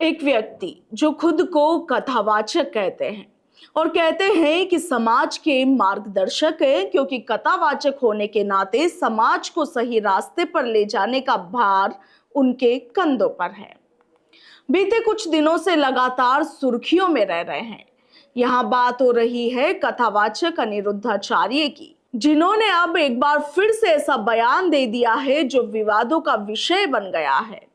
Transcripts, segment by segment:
एक व्यक्ति जो खुद को कथावाचक कहते हैं और कहते हैं कि समाज के मार्गदर्शक है, क्योंकि कथावाचक होने के नाते समाज को सही रास्ते पर ले जाने का भार उनके कंधों पर है। बीते कुछ दिनों से लगातार सुर्खियों में रह रहे हैं। यहाँ बात हो रही है कथावाचक अनिरुद्धाचार्य की, जिन्होंने अब एक बार फिर से ऐसा बयान दे दिया है जो विवादों का विषय बन गया है।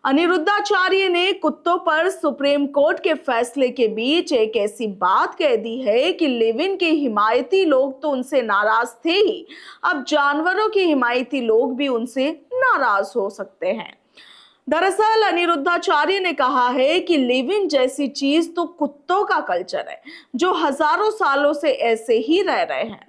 अनिरुद्धाचार्य ने कुत्तों पर सुप्रीम कोर्ट के फैसले के बीच एक ऐसी बात कह दी है कि लिव इन के हिमायती लोग तो उनसे नाराज थे ही, अब जानवरों के हिमायती लोग भी उनसे नाराज हो सकते हैं। दरअसल अनिरुद्धाचार्य ने कहा है कि लिव इन जैसी चीज तो कुत्तों का कल्चर है, जो हजारों सालों से ऐसे ही रह रहे हैं।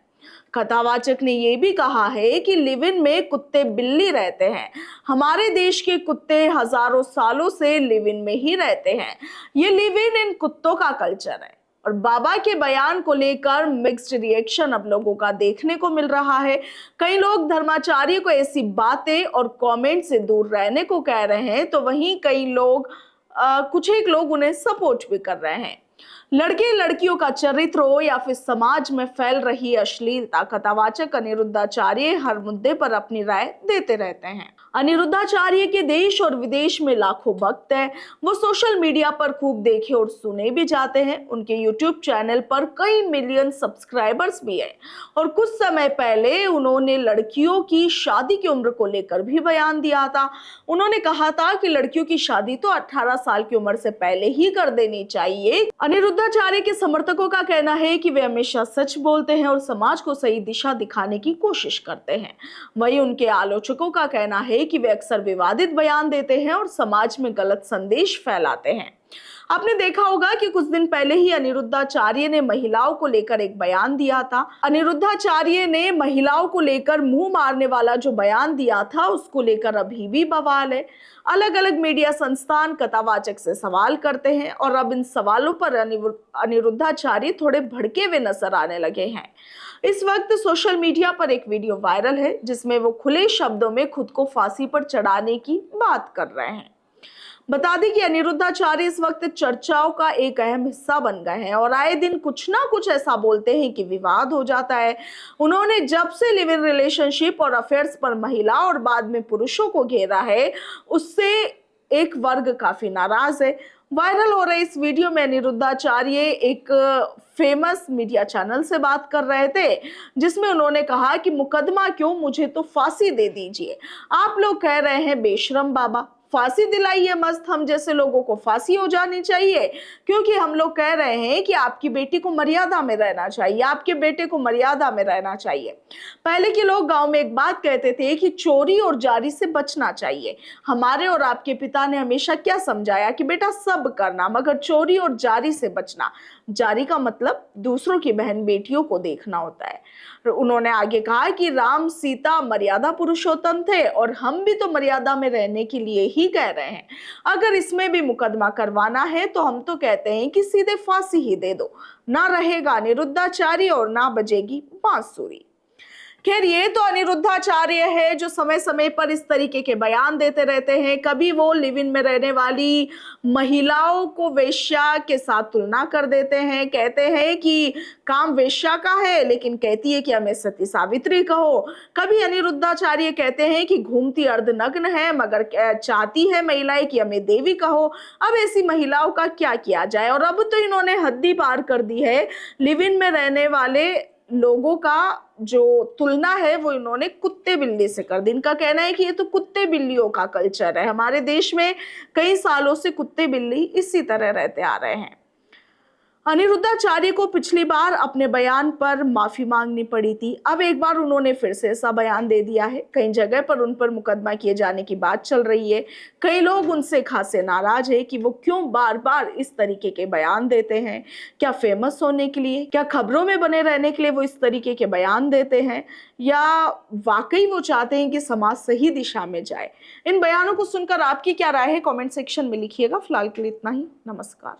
कथावाचक ने यह भी कहा है कि लिव इन में कुत्ते बिल्ली रहते हैं। हमारे देश के कुत्ते हजारों सालों से लिव इन में ही रहते हैं। ये लिव इन कुत्तों का कल्चर है। और बाबा के बयान को लेकर मिक्स्ड रिएक्शन अब लोगों का देखने को मिल रहा है। कई लोग धर्माचार्य को ऐसी बातें और कमेंट से दूर रहने को कह रहे हैं, तो वहीं कई लोग कुछ एक लोग उन्हें सपोर्ट भी कर रहे हैं। लड़के लड़कियों का चरित्र हो या फिर समाज में फैल रही अश्लीलता, कथावाचक अनिरुद्धाचार्य हर मुद्दे पर अपनी राय देते रहते हैं। अनिरुद्धाचार्य के देश और विदेश में लाखों भक्त हैं। वो सोशल मीडिया पर खूब देखे और सुने भी जाते हैं। उनके यूट्यूब चैनल पर कई मिलियन सब्सक्राइबर्स भी हैं। और कुछ समय पहले उन्होंने लड़कियों की शादी की उम्र को लेकर भी बयान दिया था। उन्होंने कहा था कि लड़कियों की शादी तो 18 साल की उम्र से पहले ही कर देनी चाहिए। अनिरुद्धाचार्य के समर्थकों का कहना है कि वे हमेशा सच बोलते हैं और समाज को सही दिशा दिखाने की कोशिश करते हैं। वहीं उनके आलोचकों का कहना है कि वे अक्सर विवादित बयान देते हैं और समाज में गलत संदेश फैलाते हैं। आपने देखा होगा कि कुछ दिन पहले ही अनिरुद्धाचार्य ने महिलाओं को लेकर एक बयान दिया था। अनिरुद्धाचार्य ने महिलाओं को लेकर मुंह मारने वाला जो बयान दिया था, उसको लेकर अभी भी बवाल है। अलग अलग मीडिया संस्थान कथावाचक से सवाल करते हैं और अब इन सवालों पर अनिरुद्धाचार्य थोड़े भड़के हुए नजर आने लगे हैं। इस वक्त सोशल मीडिया पर एक वीडियो वायरल है जिसमें वो खुले शब्दों में खुद को फांसी पर चढ़ाने की बात कर रहे हैं। बता दें कि अनिरुद्धाचार्य इस वक्त चर्चाओं का एक अहम हिस्सा बन गए हैं और आए दिन कुछ ना कुछ ऐसा बोलते हैं कि विवाद हो जाता है। उन्होंने जब से लिव इन रिलेशनशिप और अफेयर्स पर महिला और बाद में पुरुषों को घेरा है, उससे एक वर्ग काफी नाराज है। वायरल हो रहे इस वीडियो में अनिरुद्धाचार्य एक फेमस मीडिया चैनल से बात कर रहे थे, जिसमें उन्होंने कहा कि मुकदमा क्यों, मुझे तो फांसी दे दीजिए। आप लोग कह रहे हैं बेशरम बाबा, फांसी दिलाइए मस्त, हम जैसे लोगों को फांसी हो जानी चाहिए, क्योंकि हम लोग कह रहे हैं कि आपकी बेटी को मर्यादा में रहना चाहिए, आपके बेटे को मर्यादा में रहना चाहिए। पहले के लोग गांव में एक बात कहते थे कि चोरी और जारी से बचना चाहिए। हमारे और आपके पिता ने हमेशा क्या समझाया कि बेटा सब करना, मगर चोरी और जारी से बचना। जारी का मतलब दूसरों की बहन बेटियों को देखना होता है। उन्होंने आगे कहा कि राम सीता मर्यादा पुरुषोत्तम थे और हम भी तो मर्यादा में रहने के लिए ही कह रहे हैं। अगर इसमें भी मुकदमा करवाना है तो हम तो कहते हैं कि सीधे फांसी ही दे दो। ना रहेगा अनिरुद्धाचार्य और ना बजेगी बांसुरी। खैर, ये तो अनिरुद्धाचार्य है जो समय समय पर इस तरीके के बयान देते रहते हैं। कभी वो लिव इन में रहने वाली महिलाओं को वेश्या के साथ तुलना कर देते हैं, कहते हैं कि काम वेश्या का है, लेकिन कहती है कि हमें सती सावित्री कहो। कभी अनिरुद्धाचार्य कहते हैं कि घूमती अर्धनग्न है, मगर चाहती है महिलाएं कि हमें देवी कहो। अब ऐसी महिलाओं का क्या किया जाए। और अब तो इन्होंने हद ही पार कर दी है। लिव इन में रहने वाले लोगों का जो तुलना है वो इन्होंने कुत्ते बिल्ली से कर दी। इनका कहना है कि ये तो कुत्ते बिल्लियों का कल्चर है। हमारे देश में कई सालों से कुत्ते बिल्ली इसी तरह रहते आ रहे हैं। अनिरुद्धाचार्य को पिछली बार अपने बयान पर माफी मांगनी पड़ी थी। अब एक बार उन्होंने फिर से ऐसा बयान दे दिया है। कई जगह पर उन पर मुकदमा किए जाने की बात चल रही है। कई लोग उनसे खासे नाराज है कि वो क्यों बार बार इस तरीके के बयान देते हैं। क्या फेमस होने के लिए, क्या खबरों में बने रहने के लिए वो इस तरीके के बयान देते हैं, या वाकई वो चाहते हैं कि समाज सही दिशा में जाए। इन बयानों को सुनकर आपकी क्या राय है, कॉमेंट सेक्शन में लिखिएगा। फिलहाल के लिए इतना ही। नमस्कार।